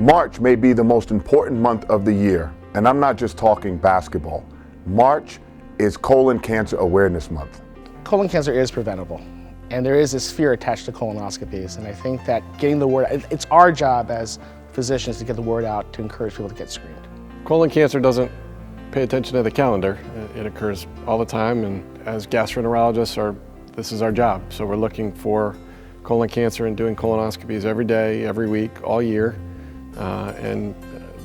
March may be the most important month of the year, and I'm not just talking basketball. March is Colon Cancer Awareness Month. Colon cancer is preventable, and there is this fear attached to colonoscopies, and I think that getting the word, it's our job as physicians to get the word out to encourage people to get screened. Colon cancer doesn't pay attention to the calendar. It occurs all the time, and as gastroenterologists, this is our job. So we're looking for colon cancer and doing colonoscopies every day, every week, all year. And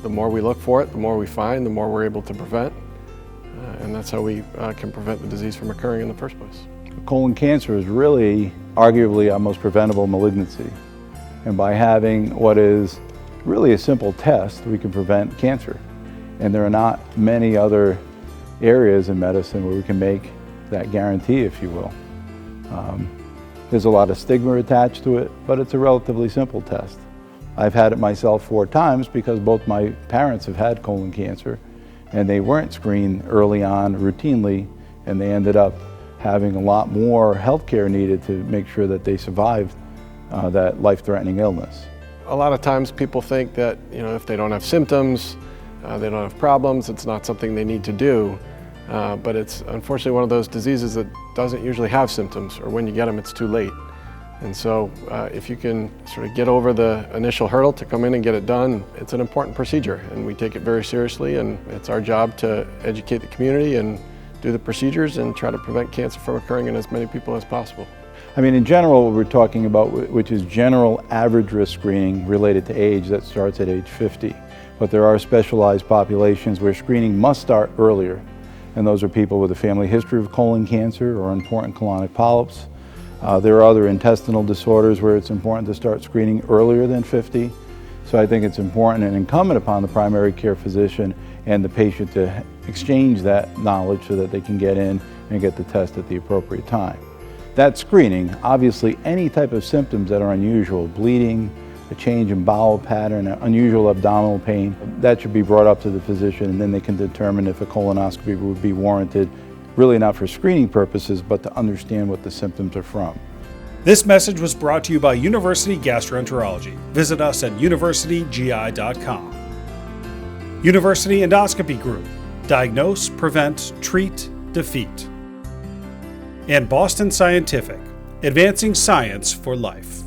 the more we look for it, the more we find, the more we're able to prevent. And that's how we can prevent the disease from occurring in the first place. Colon cancer is really arguably our most preventable malignancy. And by having what is really a simple test, we can prevent cancer. And there are not many other areas in medicine where we can make that guarantee, if you will. There's a lot of stigma attached to it, but it's a relatively simple test. I've had it myself 4 times because both my parents have had colon cancer, and they weren't screened early on routinely, and they ended up having a lot more health care needed to make sure that they survived that life-threatening illness. A lot of times people think that if they don't have symptoms, they don't have problems, it's not something they need to do. But it's unfortunately one of those diseases that doesn't usually have symptoms, or when you get them, it's too late. And so if you can sort of get over the initial hurdle to come in and get it done, it's an important procedure, and we take it very seriously, and it's our job to educate the community and do the procedures and try to prevent cancer from occurring in as many people as possible. I mean, in general, what we're talking about, which is general average risk screening related to age, that starts at age 50. But there are specialized populations where screening must start earlier. And those are people with a family history of colon cancer or important colonic polyps. There are other intestinal disorders where it's important to start screening earlier than 50. So I think it's important and incumbent upon the primary care physician and the patient to exchange that knowledge so that they can get in and get the test at the appropriate time. That screening, obviously any type of symptoms that are unusual, bleeding, a change in bowel pattern, unusual abdominal pain, that should be brought up to the physician, and then they can determine if a colonoscopy would be warranted, really not for screening purposes, but to understand what the symptoms are from. This message was brought to you by University Gastroenterology. Visit us at universitygi.com. University Endoscopy Group. Diagnose, prevent, treat, defeat. And Boston Scientific. Advancing science for life.